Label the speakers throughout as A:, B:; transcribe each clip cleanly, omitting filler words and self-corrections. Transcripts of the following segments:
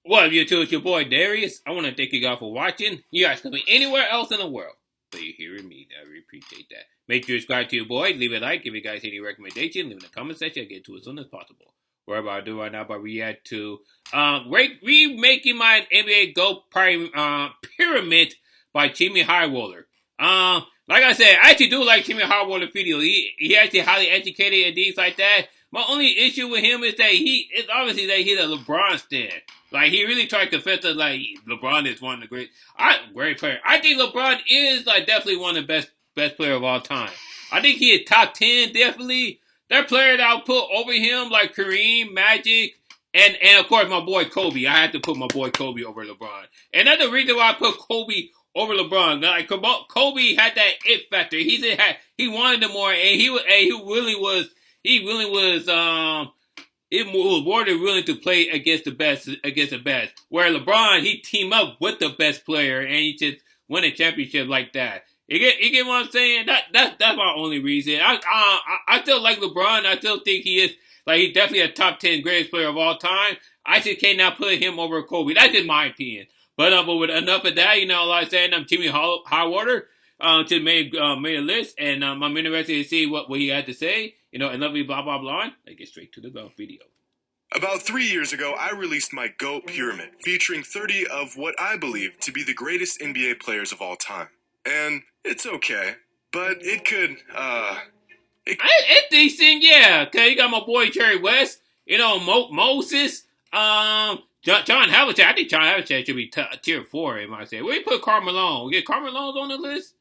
A: What up, YouTube? It's your boy Darius. I want to thank you guys for watching. You guys can be anywhere else in the world, but you're hearing me. I really appreciate that. Make sure you subscribe to your boy. Leave a like. If you guys any recommendation, leave in the comment section. I'll get to it as soon as possible. What I'm about to do right now, but react to remaking my NBA GO.A.T pyramid by JxmyHighroller. Like I said, I actually do like JxmyHighroller video. He actually highly educated and things like that. My only issue with him is that it's obviously that he's a LeBron stan. Like, he really tried to confess that, like, LeBron is one of the great players. I think LeBron is, like, definitely one of the best player of all time. I think he is top 10, definitely. There are players that I'll put over him, like Kareem, Magic, and of course, my boy Kobe. I had to put my boy Kobe over LeBron. And that's the reason why I put Kobe over LeBron. Like, Kobe had that it factor. He wanted it more, and he really was more than willing to play against the best. Where LeBron, he teamed up with the best player and he just won a championship like that. You get what I'm saying? That's my only reason. I still like LeBron. I still think he is, like, he's definitely a top 10 greatest player of all time. I just cannot put him over Kobe. That's just my opinion. But with enough of that, like I said, I'm JxmyHighroller. Just made a list, and I'm interested to see what he had to say. And lovely blah blah blah. Let's get straight to the video.
B: About 3 years ago, I released my GO.A.T pyramid, featuring 30 of what I believe to be the greatest NBA players of all time. And it's okay, but it could,
A: It's decent, yeah. Okay, you got my boy Jerry West, Moses, John Havlicek. I think John Havlicek should be tier 4, in my say. Where you put Carmelo? We get Carmelo on the list?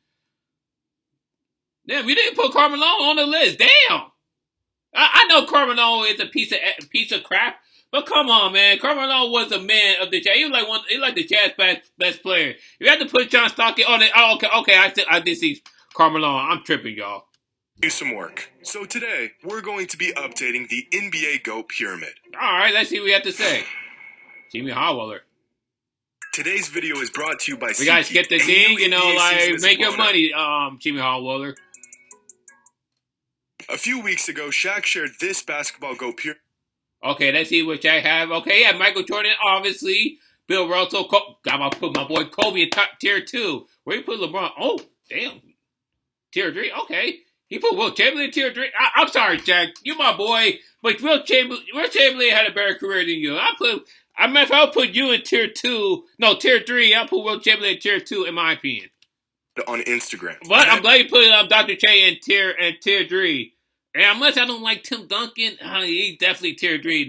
A: Damn, we didn't put Carmelo on the list. Damn. I know Carmelo is a piece of crap, but come on, man. Carmelo was a man of the Jazz. He was like the Jazz best player. You have to put John Stockton on it. Oh, okay. I did see Carmelo. I'm tripping, y'all.
B: Do some work. So today, we're going to be updating the NBA GO.A.T pyramid.
A: All right, let's see what we have to say. JxmyHighroller.
B: Today's video is brought to you by
A: we guys get the thing, like, make your money, JxmyHighroller.
B: A few weeks ago, Shaq shared this basketball GO.A.T pyramid.
A: Okay, let's see what Shaq have. Okay, yeah, Michael Jordan, obviously. Bill Russell. Gotta put my boy Kobe in top tier 2. Where you put LeBron? Oh, damn. Tier 3? Okay. He put Will Chamberlain in tier 3. I'm sorry, Shaq. You my boy. But Will Chamberlain had a better career than you. If I'll put you in tier 2. No, tier 3. I'll put Will Chamberlain in tier 2, in my opinion.
B: On Instagram.
A: But I'm glad you put Dr. J in tier 3. And unless I don't like Tim Duncan, he's definitely tier 3.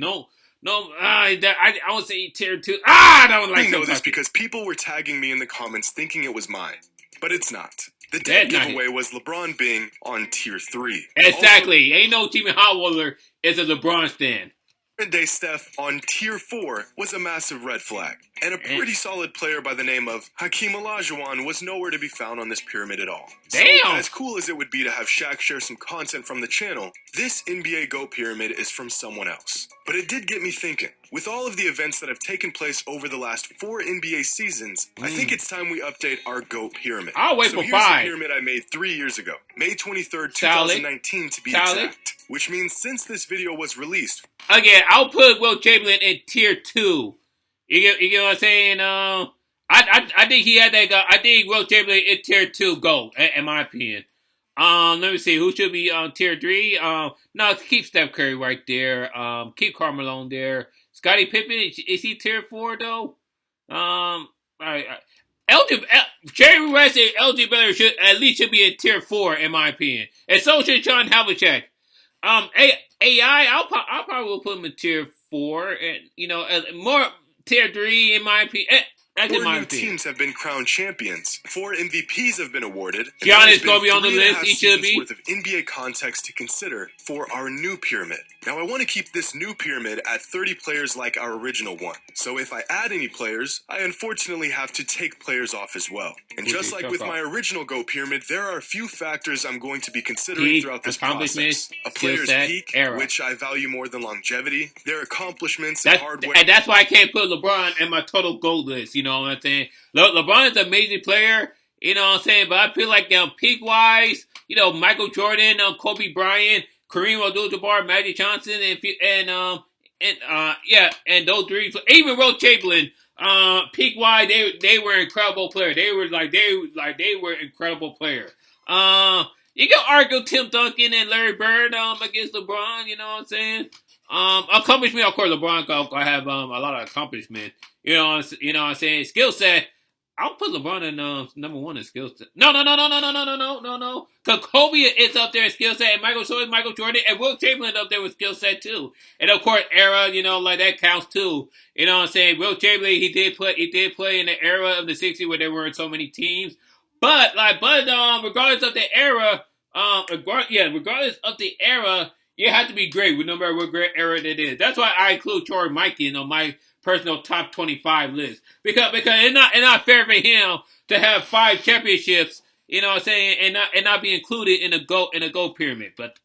A: I would say tier 2. I don't like Tim Duncan.
B: This because people were tagging me in the comments thinking it was mine. But it's not. The dead giveaway was LeBron being on tier 3.
A: Exactly. Ain't no JxmyHighroller is a LeBron stan.
B: Day Steph on tier 4 was a massive red flag, and a pretty solid player by the name of Hakeem Olajuwon was nowhere to be found on this pyramid at all.
A: Damn!
B: So, as cool as it would be to have Shaq share some content from the channel, this NBA GO.A.T pyramid is from someone else. But it did get me thinking. With all of the events that have taken place over the last 4 NBA seasons, I think it's time we update our GO.A.T pyramid.
A: I'll wait for 5.
B: Here's the pyramid I made 3 years ago, May 23rd, 2019 to be exact. Which means since this video was released...
A: Again, I'll put Will Chamberlain in tier 2. You get what I'm saying? I think he had that guy. I think Will Chamberlain in tier 2 GO.A.T, in my opinion. Let me see. Who should be on tier 3? No, keep Steph Curry right there. Keep Carmelo there. Scottie Pippen, is he tier 4 though? Jerry West and LG Baylor should be in tier 4 in my opinion. And so should John Havlicek. AI, I'll probably put him in tier 4, and more tier 3 in my opinion. 4
B: new teams have been crowned champions. 4 MVPs have been awarded.
A: Giannis gonna be on the list. He should be.
B: Worth of NBA context to consider for our new pyramid. Now, I want to keep this new pyramid at 30 players like our original one. So if I add any players, I unfortunately have to take players off as well. And just like with my original GO.A.T pyramid, there are a few factors I'm going to be considering throughout this process. A player's peak, which I value more than longevity. Their accomplishments and hard work.
A: And that's why I can't put LeBron in my total GOAT list. You know what I'm saying? LeBron is an amazing player, you know what I'm saying? But I feel like peak-wise, Michael Jordan, Kobe Bryant, Kareem Abdul-Jabbar, Magic Johnson, and and those three, even Will Chamberlain, peak wise, they were incredible players. They were incredible players. You can argue Tim Duncan and Larry Bird against LeBron. You know what I'm saying? Accomplishment, of course, LeBron I have a lot of accomplishment. You know what I'm saying? Skill set. I'll put LeBron in number one in skill set. No. Because Kobe is up there in skill set, and Michael Jordan, and Will Chamberlain up there with skill set too. And of course, era, like that counts too. You know what I'm saying? Will Chamberlain, he did play in the era of the '60s where there weren't so many teams. But regardless of the era, regardless of the era, you have to be great, no matter what great era it is. That's why I include Troy Mikey on my personal top 25 list, because it's not fair for him to have 5 championships, you know what I'm saying, and not be included in a GOAT pyramid. But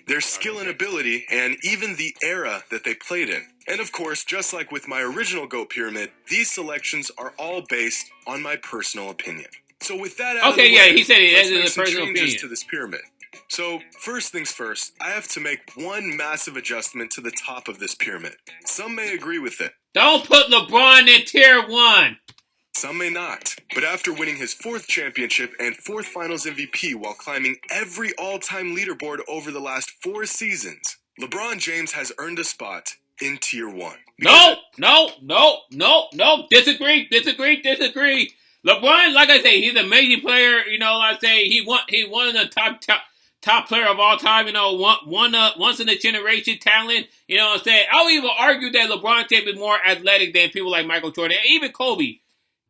B: their skill and ability, and even the era that they played in. And of course, just like with my original GOAT pyramid, these selections are all based on my personal opinion. So with that out of the way,
A: he said
B: let's
A: it
B: make
A: is a
B: some
A: personal
B: changes
A: opinion
B: to this pyramid. So, first things first, I have to make one massive adjustment to the top of this pyramid. Some may agree with it.
A: Don't put LeBron in tier 1.
B: Some may not. But after winning his 4th championship and 4th Finals MVP while climbing every all-time leaderboard over the last 4 seasons, LeBron James has earned a spot in tier 1.
A: No. Disagree. LeBron, like I say, he's an amazing player. You know, like I say, he one of the top player of all time. You know, once in a generation talent. You know what I'm saying? I would even argue that LeBron James is more athletic than people like Michael Jordan, and even Kobe.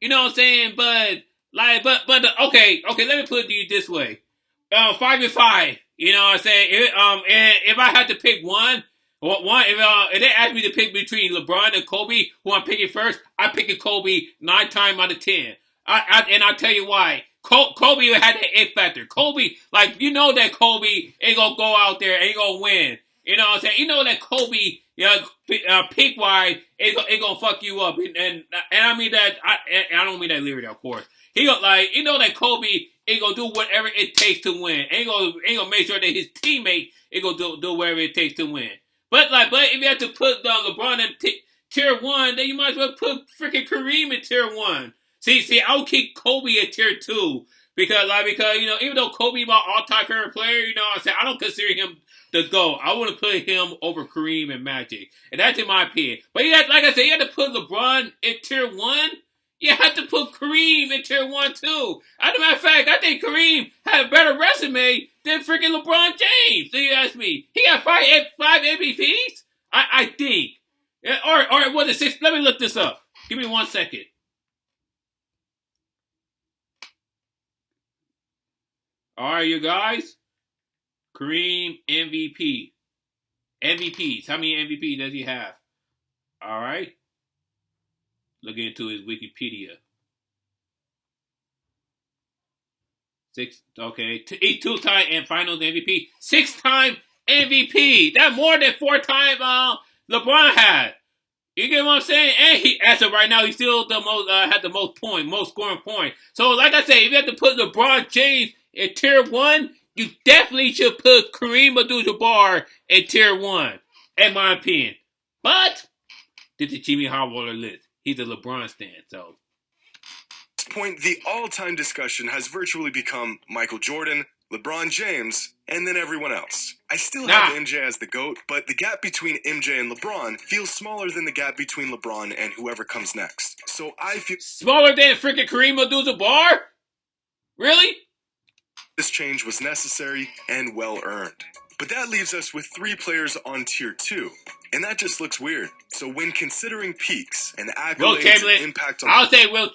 A: You know what I'm saying? But okay. Let me put it to you this way: 5 and 5. You know what I'm saying? If I had to pick one, if they asked me to pick between LeBron and Kobe, who I'm picking first, I'm picking Kobe 9 times out of 10. And I'll tell you why. Kobe had the it factor. Kobe, that Kobe ain't gonna go out there, ain't gonna win. You know what I'm saying? You know that Kobe, peak wise, ain't gonna fuck you up. And I mean that, I don't mean that literally, of course. That Kobe ain't gonna do whatever it takes to win. Ain't gonna make sure that his teammate ain't gonna do whatever it takes to win. But if you have to put LeBron in tier 1, then you might as well put freaking Kareem in tier 1. See, I'll keep Kobe at tier 2 because even though Kobe my all-time favorite player, you know what I'm saying, I don't consider him the GOAT. I want to put him over Kareem and Magic, and that's in my opinion. But you have to put LeBron in tier 1. You have to put Kareem in tier 1 too. As a matter of fact, I think Kareem had a better resume than freaking LeBron James. So you ask me, he got 5 MVPs? I think, or was it 6? Let me look this up. Give me 1 second. All right, you guys. Kareem MVP. MVPs. How many MVPs does he have? All right. Look into his Wikipedia. 6. Okay. He's 2-time and Finals MVP. 6-time MVP. That's more than 4-time LeBron had. You get what I'm saying? And as of right now, he's still the most had the most scoring points. So, like I said, if you have to put LeBron James in tier 1, you definitely should put Kareem Abdul-Jabbar in tier 1, in my opinion. But this is JxmyHighroller list. He's a LeBron stan, so.
B: At this point, the all-time discussion has virtually become Michael Jordan, LeBron James, and then everyone else. I still have MJ as the GOAT, but the gap between MJ and LeBron feels smaller than the gap between LeBron and whoever comes next. So I feel...
A: Smaller than freaking Kareem Abdul-Jabbar? Really?
B: This change was necessary and well-earned. But that leaves us with 3 players on tier 2. And that just looks weird. So when considering peaks and accolades and impact on...
A: I'll say Will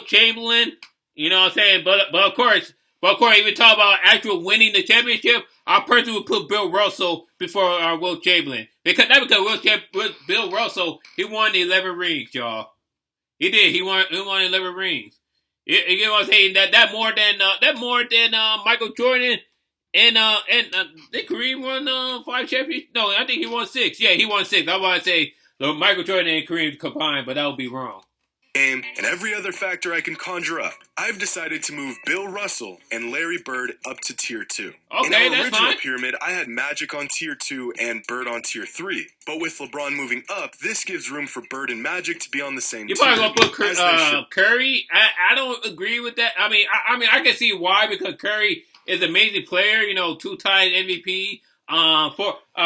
A: Chamberlain, you know what I'm saying? But of course, if we talk about actual winning the championship, I personally would put Bill Russell before Will Chamberlain. Because Bill Russell, he won 11 rings, y'all. He did. He won 11 rings. You get what I'm saying? That more than Michael Jordan and did Kareem won 5 championships? No, I think he won 6. Yeah, he won 6. I want to say Michael Jordan and Kareem combined, but that would be wrong.
B: game, and every other factor I can conjure up, I've decided to move Bill Russell and Larry Bird up to Tier 2.
A: Okay,
B: in our
A: that's
B: original
A: fine.
B: pyramid, I had Magic on Tier 2 and Bird on Tier 3. But with LeBron moving up, this gives room for Bird and Magic to be on the same
A: You're
B: tier.
A: probably gonna put
B: as they should.
A: Curry. I don't agree with that. I mean, I can see why, because Curry is an amazing player. You know, 2-time MVP,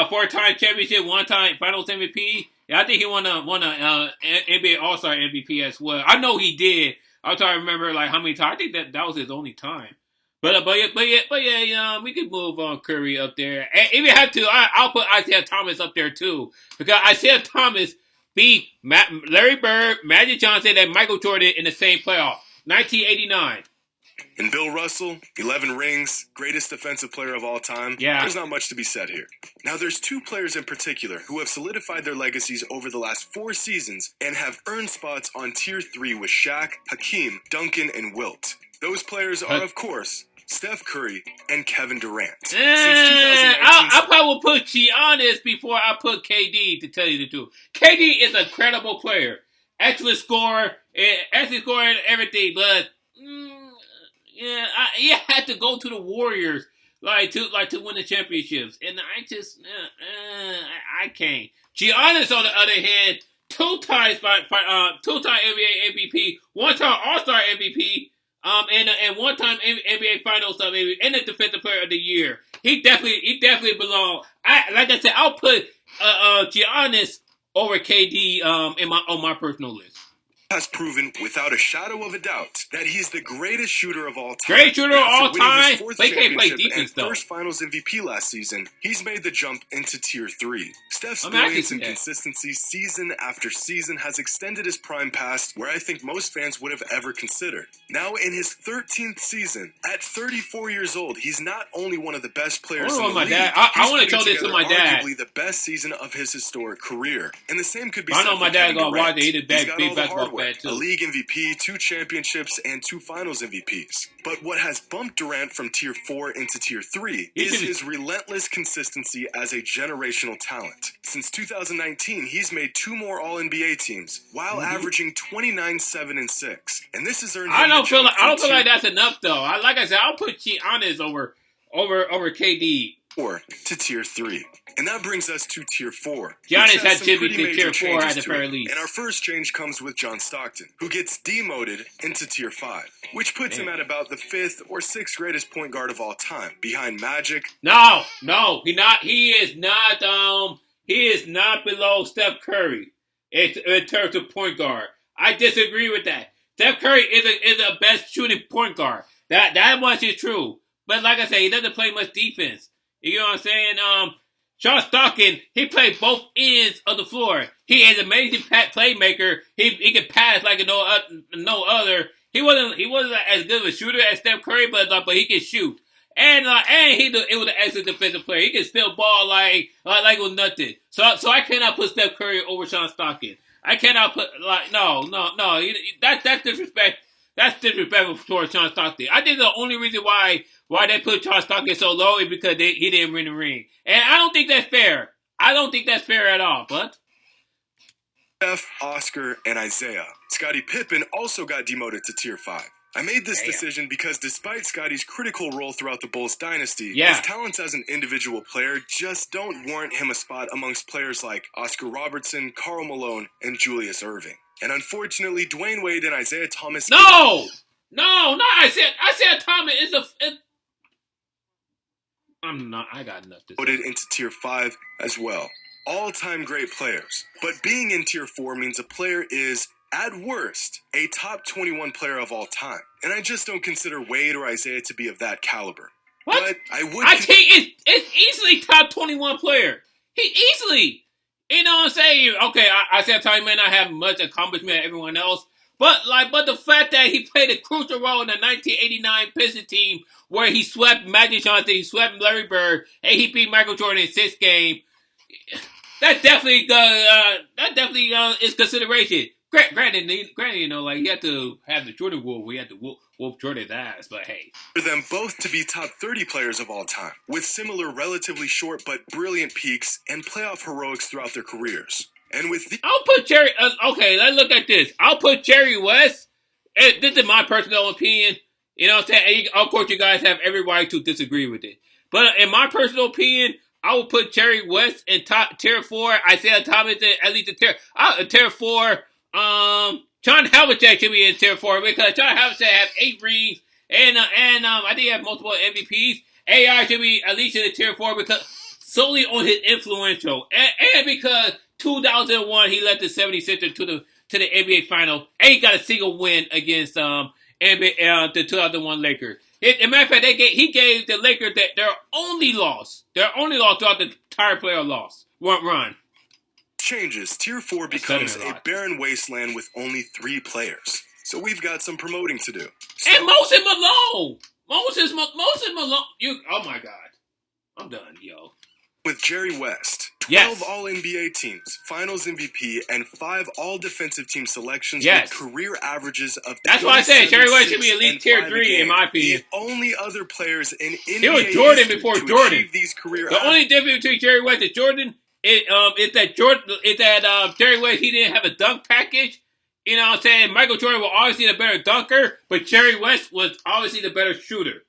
A: four-time championship, 1-time Finals MVP. Yeah, I think he won a NBA All-Star MVP as well. I know he did. I'm trying to remember like how many times. I think that was his only time. But yeah, we could move on Curry up there. And if you have to, I'll put Isaiah Thomas up there too, because Isaiah Thomas beat Larry Bird, Magic Johnson, and Michael Jordan in the same playoff, 1989.
B: And Bill Russell, 11 rings, greatest defensive player of all time.
A: Yeah.
B: There's not much to be said here. Now, there's two players in particular who have solidified their legacies over the last 4 seasons and have earned spots on Tier 3 with Shaq, Hakeem, Duncan, and Wilt. Those players are, of course, Steph Curry and Kevin Durant.
A: I probably will put Giannis before I put KD, to tell you the truth. KD is a credible player. Excellent scorer and everything, but yeah, he had to go to the Warriors to win the championships, and I just I can't. Giannis, on the other hand, 2-time NBA MVP, 1-time All-Star MVP, and 1-time NBA Finals MVP, and the Defensive Player of the Year. He definitely belongs. Like I said, I'll put Giannis over KD on my personal list.
B: Has proven without a shadow of a doubt that he's the greatest shooter of all time.
A: Great shooter of all time,
B: but
A: he can't play defense though.
B: First Finals MVP last season, he's made the jump into Tier 3. Steph's brilliance and consistency season after season has extended his prime past where I think most fans would have ever considered. Now in his 13th season, at 34 years old, he's not only one of the best players in the league,
A: I want to tell this to my dad.
B: Arguably the best season of his historic career. And the same could be
A: I know my dad's gonna watch it. He's a big basketball fan.
B: A league MVP, 2 championships, and 2 finals MVPs. But what has bumped Durant from Tier 4 into Tier 3 is his relentless consistency as a generational talent. Since 2019, he's made 2 more All-NBA teams, while averaging 29, 7, and 6. And this has earned him
A: I don't feel like that's enough, though. Like I said, I'll put Giannis over KD.
B: Or to Tier 3. And that brings us to Tier 4.
A: Giannis had to be Tier 4 at the very least.
B: And our first change comes with John Stockton, who gets demoted into Tier 5, which puts him at about the 5th or 6th greatest point guard of all time, behind Magic.
A: No, he is not below Steph Curry in terms of point guard. I disagree with that. Steph Curry is a best shooting point guard. That much is true. But like I said, he doesn't play much defense. You know what I'm saying? John Stockton, he played both ends of the floor. He is an amazing playmaker. He can pass like no other. He wasn't as good of a shooter as Steph Curry, but he can shoot. And he was an excellent defensive player. He can still ball like it was nothing. So I cannot put Steph Curry over John Stockton. I cannot put no. That's disrespect. That's disrespectful towards John Stockton. I think the only reason why they put John Stockton so low is because he didn't win the ring. And I don't think that's fair. I don't think that's fair at all, but
B: Steph, Oscar, and Isaiah. Scottie Pippen also got demoted to Tier 5. I made this decision because despite Scottie's critical role throughout the Bulls dynasty, his talents as an individual player just don't warrant him a spot amongst players like Oscar Robertson, Karl Malone, and Julius Erving. And unfortunately, Dwayne Wade and Isaiah Thomas...
A: No! Isaiah Thomas is I got nothing.
B: Voted into Tier 5 as well. All-time great players. But being in Tier 4 means a player is, at worst, a top 21 player of all time. And I just don't consider Wade or Isaiah to be of that caliber.
A: What?
B: But
A: I think it's easily top 21 player. He easily... You know what I'm saying? Okay, Isaiah Thomas may not have much accomplishment as everyone else, but the fact that he played a crucial role in the 1989 Pistons team where he swept Magic Johnson, he swept Larry Bird, and he beat Michael Jordan in 6 games, that definitely is consideration. Granted, you know, like, you have to have the Jordan Wolf, we have to whoop Jordan's ass, but hey.
B: For them both to be top 30 players of all time, with similar relatively short but brilliant peaks and playoff heroics throughout their careers. And with the
A: I'll put Jerry. Okay, let's look at this. I'll put Jerry West. And this is my personal opinion. You know what I'm saying? And of course, you guys have every right to disagree with it. But in my personal opinion, I will put Jerry West in tier 4. Isaiah Thomas in at least a tier 4. John Havlicek should be in tier 4 because John Havlicek has 8 rings and I think he has multiple MVPs. AI should be at least in the tier 4 because solely on his influential and because 2001 he led the 76ers to the NBA final. Ain't got a single win against the 2001 Lakers. As a matter of fact, he gave the Lakers their only loss throughout the entire playoff run.
B: changes, Tier 4 becomes a barren wasteland with only 3 players. So we've got some promoting to do.
A: And Moses Malone! Moses Malone! Oh my God. I'm done, yo.
B: With Jerry West, 12 All-NBA teams, Finals MVP, and 5 All-Defensive Team selections with career averages of
A: That's why I said Jerry West should be at least tier 3 in my opinion.
B: The only other players in NBA
A: it was Jordan before Jordan.
B: These career
A: the only difference between Jerry West and Jordan is that Jerry West, he didn't have a dunk package. You know what I'm saying? Michael Jordan was obviously the better dunker, but Jerry West was obviously the better shooter.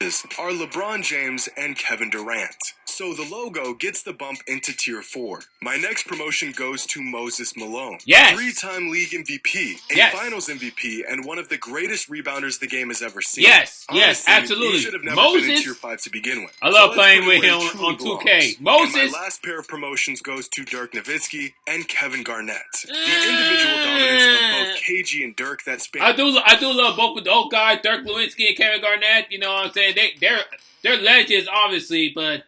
B: Are LeBron James and Kevin Durant. So the logo gets the bump into Tier 4. My next promotion goes to Moses Malone.
A: Yes.
B: 3-time league MVP, Finals MVP, and one of the greatest rebounders the game has ever seen.
A: Yes,
B: Honestly,
A: yes, absolutely.
B: He should have never
A: Moses,
B: been in Tier 5 to begin with.
A: I love playing with him on 2K. Moses.
B: And my last pair of promotions goes to Dirk Nowitzki and Kevin Garnett. The individual dominance of both KG and Dirk that span.
A: I do love both of those guys, Dirk Nowitzki and Kevin Garnett. You know what I'm saying? They're legends, obviously, but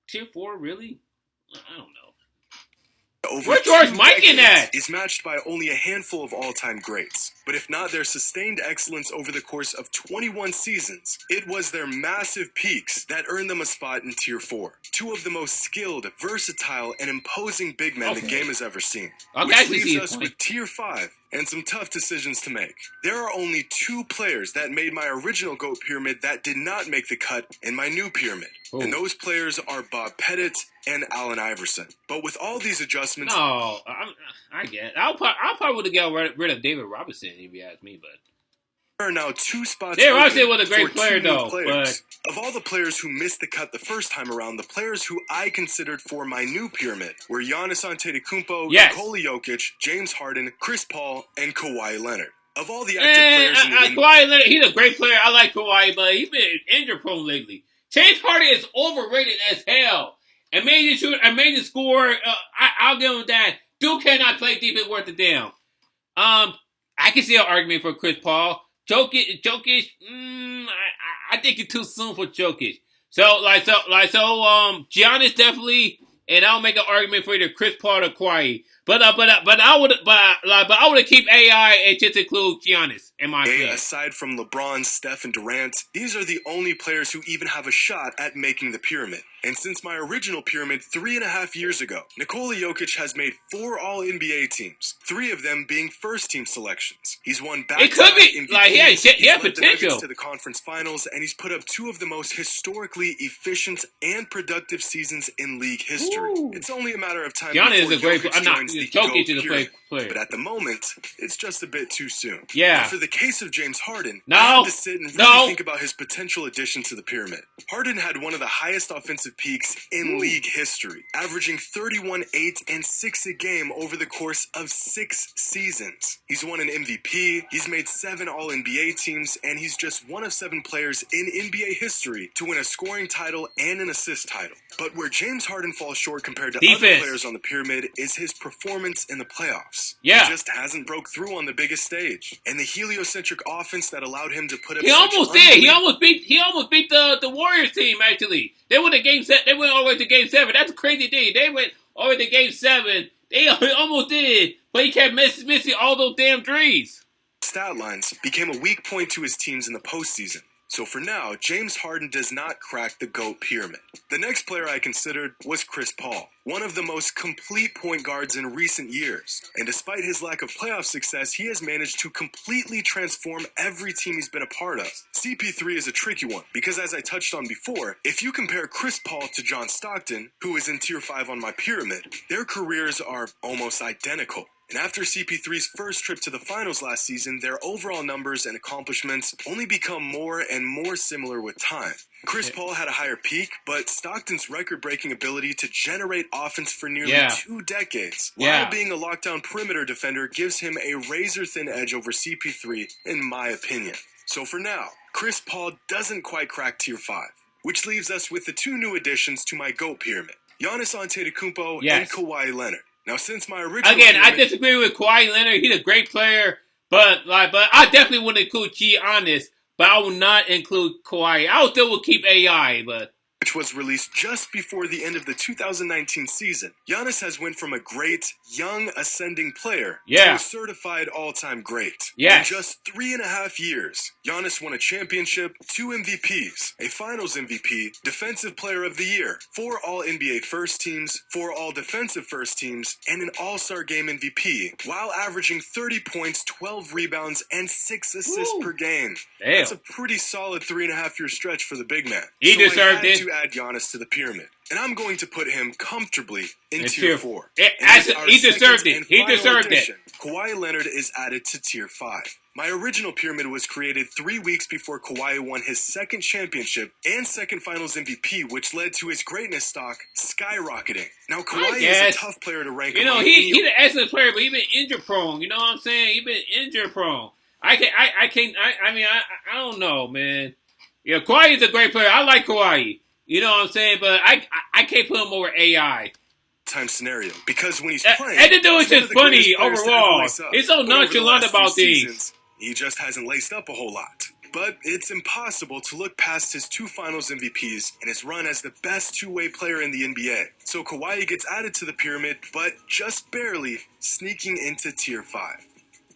A: Tier 4, really? I don't know. Where's George Mike in that?
B: Is matched by only a handful of all-time greats. But if not their sustained excellence over the course of 21 seasons, it was their massive peaks that earned them a spot in Tier 4. 2 of the most skilled, versatile, and imposing big men the game has ever seen. Which leaves us with Tier 5 and some tough decisions to make. There are only 2 players that made my original GOAT pyramid that did not make the cut in my new pyramid. And those players are Bob Pettit and Allen Iverson. But with all these adjustments...
A: No, I get it. I'll probably would have got rid of David Robinson if you ask me, but...
B: There are now 2 spots.
A: David Robinson was a great player, though.
B: But... Of all the players who missed the cut the first time around, the players who I considered for my new pyramid were Giannis Antetokounmpo, Nikola Jokic, James Harden, Chris Paul, and Kawhi Leonard. Of all the active players in the
A: Kawhi Leonard, he's a great player. I like Kawhi, but he's been injury-prone lately. James Harden is overrated as hell. Amazing shooter, amazing scorer. I'll give him that. Dude cannot play defense worth a damn. I can see an argument for Chris Paul. Jokic. I think it's too soon for Jokic. So Giannis definitely, and I'll make an argument for either Chris Paul or Kawhi. But I would keep AI and just include Giannis in my opinion.
B: Aside from LeBron, Steph, and Durant, these are the only players who even have a shot at making the pyramid. And since my original pyramid 3.5 years ago, Nikola Jokic has made 4 All-NBA teams, 3 of them being first-team selections. He's won back-to-back
A: It could be
B: MVPs,
A: like he had potential
B: to the conference finals, and he's put up 2 of the most historically efficient and productive seasons in league history.
A: Ooh.
B: It's only a matter of time
A: Giannis
B: before
A: is a great
B: Jokic joins the
A: Jokic is a
B: GOAT
A: great player.
B: But at the moment, it's just a bit too soon.
A: Yeah.
B: And for the case of James Harden, I had to sit and really think about his potential addition to the pyramid. Harden had one of the highest offensive peaks in league history, averaging 31, 8, and 6 a game over the course of 6 seasons. He's won an MVP, he's made 7 All-NBA teams, and he's just one of 7 players in NBA history to win a scoring title and an assist title. But where James Harden falls short compared to other players on the pyramid is his performance in the playoffs.
A: Yeah.
B: He just hasn't broke through on the biggest stage. And the heliocentric offense that allowed him to put up
A: He almost did. He almost beat the Warriors team, actually. They went to Game 7. They went all the way to Game 7. That's a crazy thing. They went all the way to Game 7. They almost did. But he kept missing all those damn threes.
B: Stat lines became a weak point to his teams in the postseason. So for now, James Harden does not crack the GOAT pyramid. The next player I considered was Chris Paul, one of the most complete point guards in recent years. And despite his lack of playoff success, he has managed to completely transform every team he's been a part of. CP3 is a tricky one because, as I touched on before, if you compare Chris Paul to John Stockton, who is in tier 5 on my pyramid, their careers are almost identical. And after CP3's first trip to the finals last season, their overall numbers and accomplishments only become more and more similar with time. Chris Paul had a higher peak, but Stockton's record-breaking ability to generate offense for nearly 2 decades, while being a lockdown perimeter defender, gives him a razor-thin edge over CP3, in my opinion. So for now, Chris Paul doesn't quite crack tier 5, which leaves us with the 2 new additions to my GOAT pyramid, Giannis Antetokounmpo and Kawhi Leonard. Now, since my original
A: I disagree with Kawhi Leonard. He's a great player, but I definitely wouldn't include Giannis. But I will not include Kawhi. I still will keep AI, but
B: which was released just before the end of the 2019 season. Giannis has went from a great, young, ascending player to a certified all-time great. In just 3.5 years, Giannis won a championship, 2 MVPs, a Finals MVP, Defensive Player of the Year, 4 All-NBA First Teams, 4 All-Defensive First Teams, and an All-Star Game MVP, while averaging 30 points, 12 rebounds, and 6 assists per game.
A: Damn.
B: That's a pretty solid 3.5-year stretch for the big man.
A: He deserved it.
B: Add Giannis to the pyramid, and I'm going to put him comfortably in tier 4.
A: He deserved it. He deserved it.
B: Kawhi Leonard is added to tier 5. My original pyramid was created 3 weeks before Kawhi won his second championship and second Finals MVP, which led to his greatness stock skyrocketing. Now, Kawhi is a tough player to rank.
A: You know, he's an excellent player, but he's been injury prone. You know what I'm saying? He's been injury prone. I don't know, man. Yeah, Kawhi is a great player. I like Kawhi. You know what I'm saying? But I can't put him over AI.
B: Time scenario, because when he's playing,
A: and the dude is just funny overall. He's so nonchalant about things.
B: He just hasn't laced up a whole lot. But it's impossible to look past his 2 Finals MVPs and his run as the best two-way player in the NBA. So Kawhi gets added to the pyramid, but just barely sneaking into tier 5.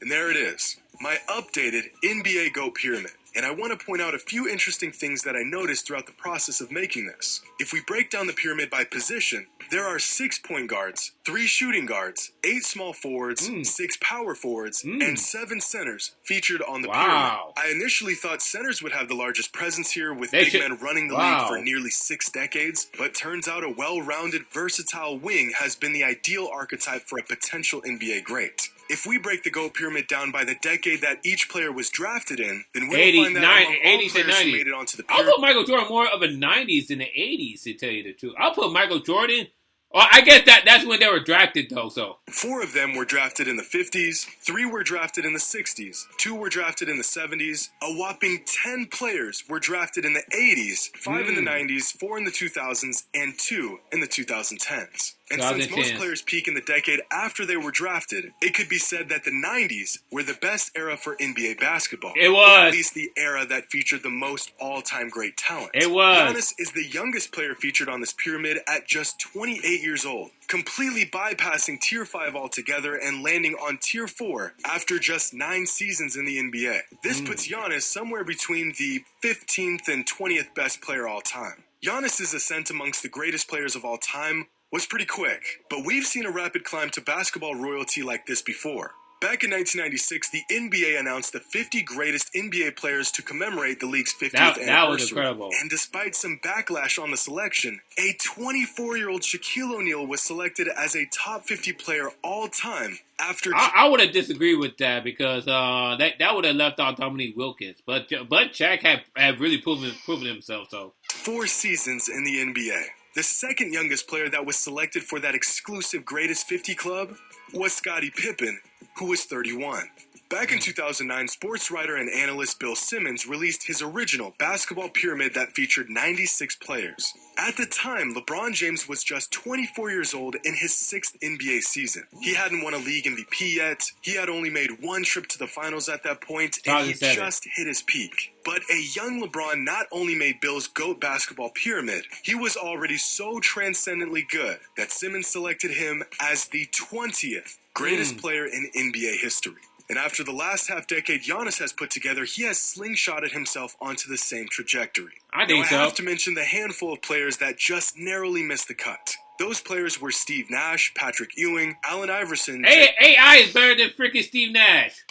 B: And there it is, my updated NBA GOAT pyramid. And I want to point out a few interesting things that I noticed throughout the process of making this. If we break down the pyramid by position, there are 6 point guards, 3 shooting guards, 8 small forwards, 6 power forwards, and 7 centers featured on the pyramid. I initially thought centers would have the largest presence here, with big men running the league for nearly 6 decades, but turns out a well-rounded, versatile wing has been the ideal archetype for a potential NBA great. If we break the GOAT pyramid down by the decade that each player was drafted in, then we'll find that among all players who made it onto the pyramid.
A: I'll put Michael Jordan more of a 90s than the 80s, to tell you the truth. I'll put Michael Jordan. Well, I guess that's when they were drafted, though, so.
B: 4 of them were drafted in the 50s, 3 were drafted in the 60s, 2 were drafted in the 70s, a whopping 10 players were drafted in the 80s, 5 in the 90s, 4 in the 2000s, and 2 in the 2010s. And since most players peak in the decade after they were drafted, it could be said that the 90s were the best era for NBA basketball.
A: It was.
B: Or at least the era that featured the most all-time great talent.
A: It was.
B: Giannis is the youngest player featured on this pyramid at just 28 years old, completely bypassing tier 5 altogether and landing on tier 4 after just 9 seasons in the NBA. This puts Giannis somewhere between the 15th and 20th best player all time. Giannis's ascent amongst the greatest players of all time was pretty quick, but we've seen a rapid climb to basketball royalty like this before. Back in 1996, the NBA announced the 50 greatest NBA players to commemorate the league's 50th anniversary.
A: That was incredible.
B: And despite some backlash on the selection, a 24-year-old Shaquille O'Neal was selected as a top 50 player all time after...
A: I would have disagreed with that because that would have left out Dominique Wilkins. But Shaq had really proven himself, so...
B: 4 seasons in the NBA. The second youngest player that was selected for that exclusive Greatest 50 club was Scottie Pippen, who was 31. Back in 2009, sports writer and analyst Bill Simmons released his original basketball pyramid that featured 96 players. At the time, LeBron James was just 24 years old in his 6th NBA season. He hadn't won a league MVP yet, he had only made 1 trip to the finals at that point, and he just hit his peak. But a young LeBron not only made Bill's GOAT basketball pyramid, he was already so transcendently good that Simmons selected him as the 20th greatest player in NBA history. And after the last half-decade Giannis has put together, he has slingshotted himself onto the same trajectory.
A: I think so.
B: I have to mention the handful of players that just narrowly missed the cut. Those players were Steve Nash, Patrick Ewing, Allen Iverson...
A: AI is better than freaking Steve Nash.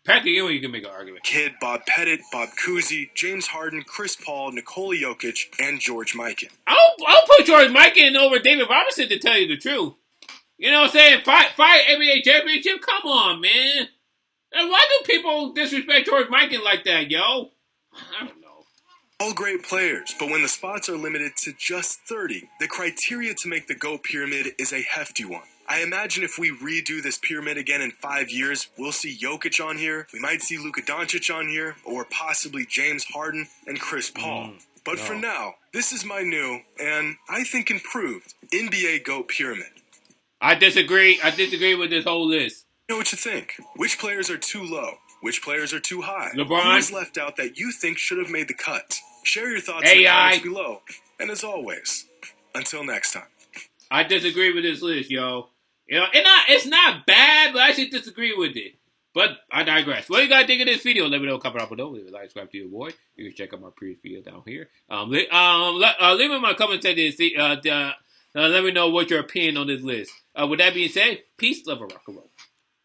A: Patrick Ewing, you can make an argument.
B: Kidd, Bob Pettit, Bob Cousy, James Harden, Chris Paul, Nikola Jokic, and George Mikan.
A: I'll put George Mikan over David Robinson, to tell you the truth. You know what I'm saying? Five NBA championship? Come on, man. And why do people disrespect George Mikan like that, yo? I don't know.
B: All great players, but when the spots are limited to just 30, the criteria to make the GOAT pyramid is a hefty one. I imagine if we redo this pyramid again in 5 years, we'll see Jokic on here, we might see Luka Doncic on here, or possibly James Harden and Chris Paul. But for now, this is my new, and I think improved, NBA GOAT pyramid.
A: I disagree. I disagree with this whole list.
B: You know what you think? Which players are too low? Which players are too high?
A: LeBron.
B: Who's left out that you think should have made the cut? Share your thoughts in the comments below. And as always, until next time.
A: I disagree with this list, yo. You know, it's not bad, but I should disagree with it. But I digress. What do you guys think of this video? Let me know. Comment down below. Leave a like, subscribe to your boy. You can check out my previous video down here. Leave in my comment section. Let me know what your opinion on this list. With that being said, peace, love, and rock and roll.